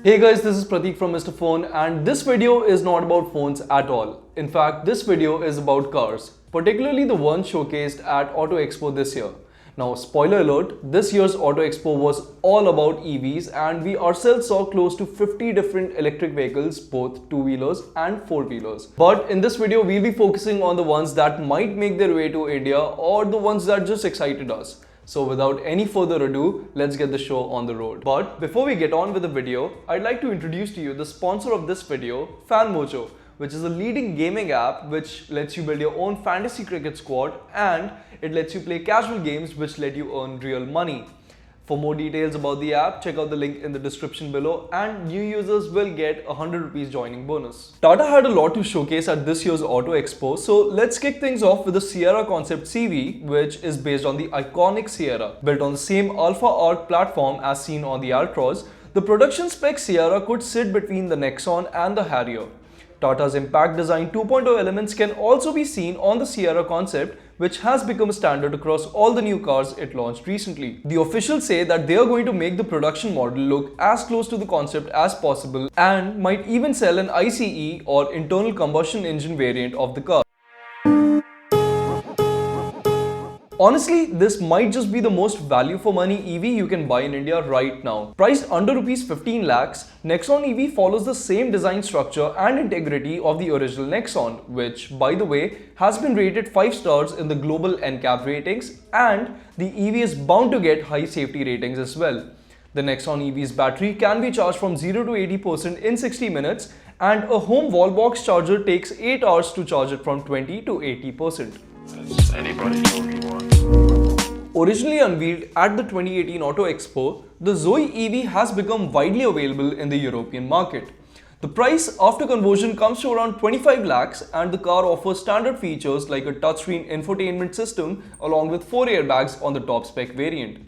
Hey guys, this is Pratik from Mr. Phone, and this video is not about phones at all. In fact, this video is about cars, particularly the ones showcased at Auto Expo this year. Now, spoiler alert, this year's Auto Expo was all about EVs, and we ourselves saw close to 50 different electric vehicles, both two-wheelers and four-wheelers. But in this video, we'll be focusing on the ones that might make their way to India or the ones that just excited us. So without any further ado, let's get the show on the road. But before we get on with the video, I'd like to introduce to you the sponsor of this video, FanMojo, which is a leading gaming app which lets you build your own fantasy cricket squad, and it lets you play casual games which let you earn real money. For more details about the app, check out the link in the description below, and new users will get a 100 rupees joining bonus. Tata had a lot to showcase at this year's Auto Expo, so let's kick things off with the Sierra Concept CV, which is based on the iconic Sierra. Built on the same Alpha Arc platform as seen on the Altroz, the production spec Sierra could sit between the Nexon and the Harrier. Tata's Impact Design 2.0 elements can also be seen on the Sierra Concept, which has become a standard across all the new cars it launched recently. The officials say that they are going to make the production model look as close to the concept as possible and might even sell an ICE or internal combustion engine variant of the car. Honestly, this might just be the most value for money EV you can buy in India right now. Priced under Rs 15 lakhs, Nexon EV follows the same design structure and integrity of the original Nexon, which, by the way, has been rated 5 stars in the global NCAP ratings, and the EV is bound to get high safety ratings as well. The Nexon EV's battery can be charged from 0 to 80% in 60 minutes, and a home wall box charger takes 8 hours to charge it from 20 to 80%. Originally unveiled at the 2018 Auto Expo, the Zoe EV has become widely available in the European market. The price after conversion comes to around 25 lakhs, and the car offers standard features like a touchscreen infotainment system along with 4 airbags on the top spec variant.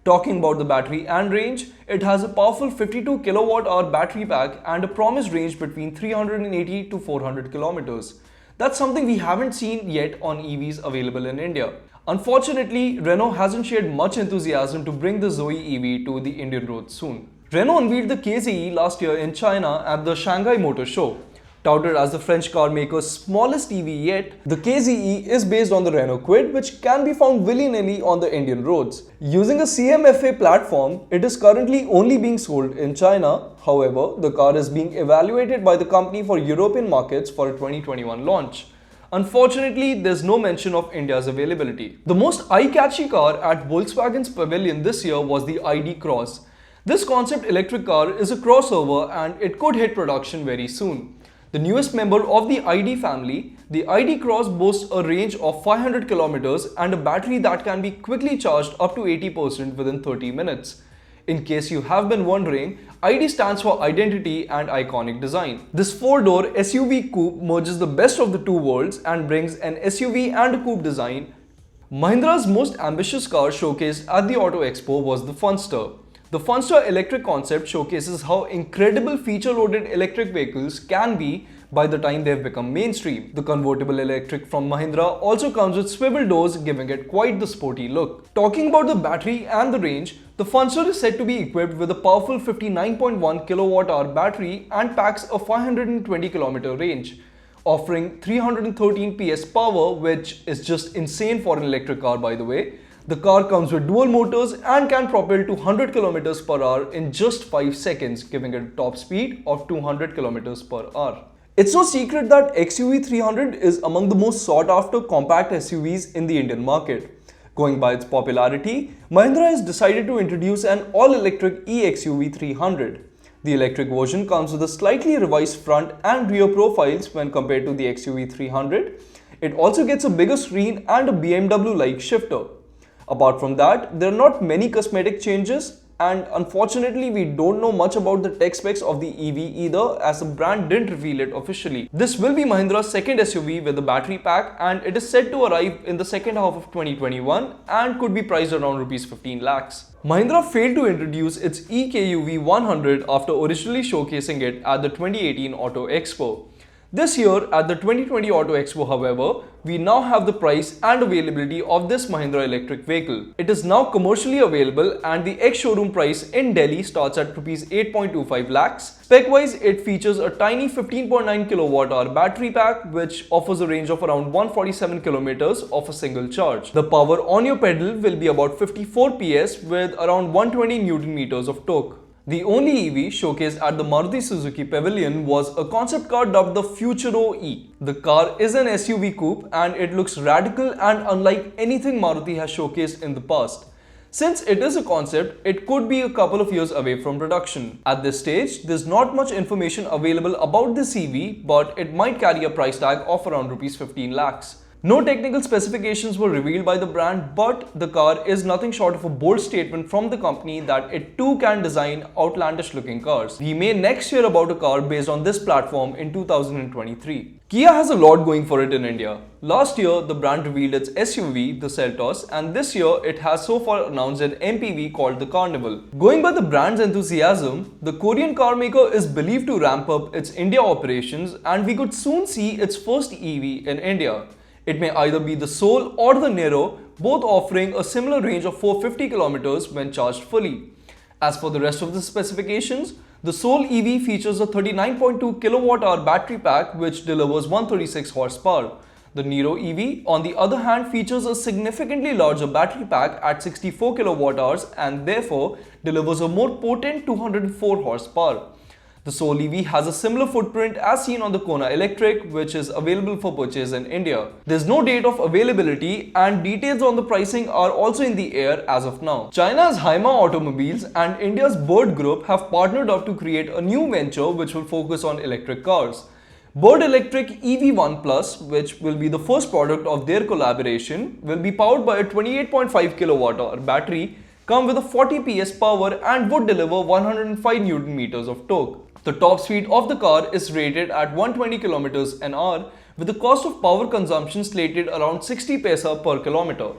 Talking about the battery and range, it has a powerful 52 kWh battery pack and a promised range between 380 to 400 kilometers. That's something we haven't seen yet on EVs available in India. Unfortunately, Renault hasn't shared much enthusiasm to bring the Zoe EV to the Indian roads soon. Renault unveiled the KZE last year in China at the Shanghai Motor Show. Touted as the French car maker's smallest EV yet, the KZE is based on the Renault Kwid, which can be found willy-nilly on the Indian roads. Using a CMFA platform, it is currently only being sold in China. However, the car is being evaluated by the company for European markets for a 2021 launch. Unfortunately, there's no mention of India's availability. The most eye-catchy car at Volkswagen's pavilion this year was the ID. Cross. This concept electric car is a crossover, and it could hit production very soon. The newest member of the ID family, the ID. Cross boasts a range of 500 kilometers and a battery that can be quickly charged up to 80% within 30 minutes. In case you have been wondering, ID stands for Identity and Iconic Design. This 4-door SUV coupe merges the best of the two worlds and brings an SUV and a coupe design. Mahindra's most ambitious car showcased at the Auto Expo was the Funster. The Funster electric concept showcases how incredible feature-loaded electric vehicles can be by the time they've become mainstream. The convertible electric from Mahindra also comes with swivel doors, giving it quite the sporty look. Talking about the battery and the range, the Funster is said to be equipped with a powerful 59.1 kWh battery and packs a 520 km range, offering 313 PS power, which is just insane for an electric car, by the way. The car comes with dual motors and can propel to 100 km per hour in just 5 seconds, giving it a top speed of 200 km per hour. It's no secret that XUV300 is among the most sought after compact SUVs in the Indian market. Going by its popularity, Mahindra has decided to introduce an all-electric eXUV300. The electric version comes with a slightly revised front and rear profiles when compared to the XUV300. It also gets a bigger screen and a BMW-like shifter. Apart from that, there are not many cosmetic changes, and unfortunately we don't know much about the tech specs of the EV either, as the brand didn't reveal it officially. This will be Mahindra's second SUV with a battery pack, and it is set to arrive in the second half of 2021 and could be priced around Rs 15 lakhs. Mahindra failed to introduce its eKUV 100 after originally showcasing it at the 2018 Auto Expo. This year at the 2020 Auto Expo, however, we now have the price and availability of this Mahindra electric vehicle. It is now commercially available and the ex-showroom price in Delhi starts at Rs 8.25 lakhs. Spec-wise, it features a tiny 15.9 kWh battery pack which offers a range of around 147 kilometers of a single charge. The power on your pedal will be about 54 PS with around 120 Newton meters of torque. The only EV showcased at the Maruti Suzuki Pavilion was a concept car dubbed the Futuro E. The car is an SUV coupe and it looks radical and unlike anything Maruti has showcased in the past. Since it is a concept, it could be a couple of years away from production. At this stage, there's not much information available about this EV, but it might carry a price tag of around Rs 15 lakhs. No technical specifications were revealed by the brand, but the car is nothing short of a bold statement from the company that it too can design outlandish looking cars. We may next hear about a car based on this platform in 2023. Kia has a lot going for it in India. Last year, the brand revealed its SUV, the Seltos, and this year it has so far announced an MPV called the Carnival. Going by the brand's enthusiasm, the Korean car maker is believed to ramp up its India operations and we could soon see its first EV in India. It may either be the Soul or the Nero, both offering a similar range of 450 kilometers when charged fully. As for the rest of the specifications, the Soul EV features a 39.2 kWh battery pack which delivers 136 horsepower. The Nero EV, on the other hand, features a significantly larger battery pack at 64 kWh and therefore delivers a more potent 204 horsepower. The Soul EV has a similar footprint as seen on the Kona Electric, which is available for purchase in India. There's no date of availability and details on the pricing are also in the air as of now. China's Haima Automobiles and India's Bird Group have partnered up to create a new venture which will focus on electric cars. Bird Electric EV1 Plus, which will be the first product of their collaboration, will be powered by a 28.5 kWh battery, come with a 40 PS power and would deliver 105 Newton meters of torque. The top speed of the car is rated at 120 km an hour with the cost of power consumption slated around 60 paisa per kilometer.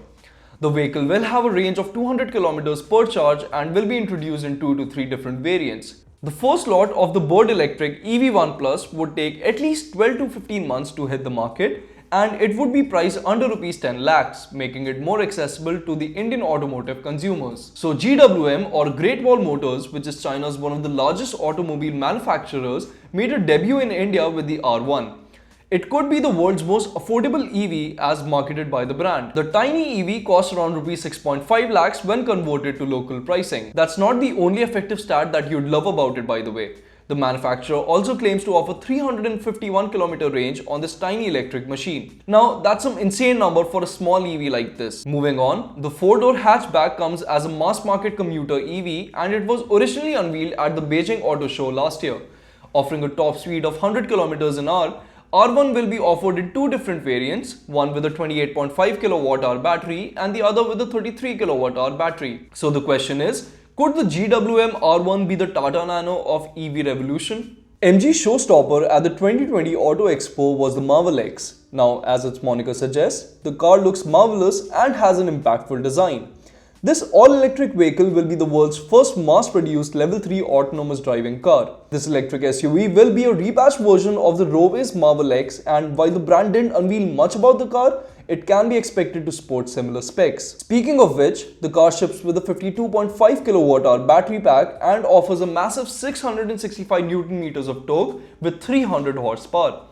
The vehicle will have a range of 200 km per charge and will be introduced in 2 to 3 different variants. The first lot of the Bird Electric EV1 Plus would take at least 12 to 15 months to hit the market and it would be priced under Rs 10 lakhs, making it more accessible to the Indian automotive consumers. So GWM or Great Wall Motors, which is China's one of the largest automobile manufacturers, made a debut in India with the R1. It could be the world's most affordable EV as marketed by the brand. The tiny EV costs around Rs 6.5 lakhs when converted to local pricing. That's not the only effective stat that you'd love about it, by the way. The manufacturer also claims to offer 351 km range on this tiny electric machine. Now, that's some insane number for a small EV like this. Moving on, the 4-door hatchback comes as a mass market commuter EV and it was originally unveiled at the Beijing Auto Show last year. Offering a top speed of 100 km an hour, R1 will be offered in 2 different variants, one with a 28.5 kWh battery and the other with a 33 kWh battery. So the question is, could the GWM R1 be the Tata Nano of EV revolution? MG's showstopper at the 2020 Auto Expo was the Marvel X. Now, as its moniker suggests, the car looks marvelous and has an impactful design. This all-electric vehicle will be the world's first mass-produced Level 3 autonomous driving car. This electric SUV will be a rebadged version of the Rove's Marvel X, and while the brand didn't unveil much about the car, it can be expected to sport similar specs. Speaking of which, the car ships with a 52.5 kWh battery pack and offers a massive 665 Newton meters of torque with 300 horsepower.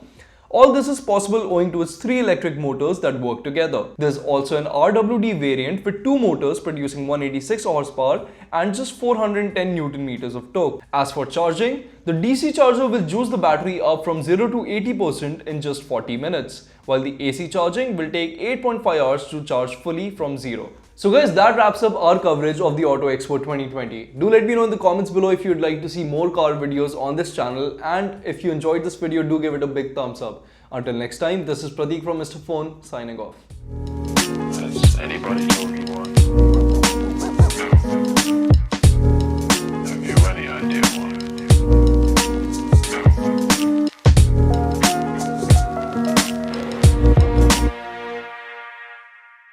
All this is possible owing to its 3 electric motors that work together. There's also an RWD variant with 2 motors producing 186 horsepower and just 410 Newton meters of torque. As for charging, the DC charger will juice the battery up from 0 to 80% in just 40 minutes, while the AC charging will take 8.5 hours to charge fully from 0. So guys, that wraps up our coverage of the Auto Expo 2020. Do let me know in the comments below if you'd like to see more car videos on this channel, and if you enjoyed this video, do give it a big thumbs up. Until next time, this is Pradeep from Mr. Phone signing off. Has anybody told you once?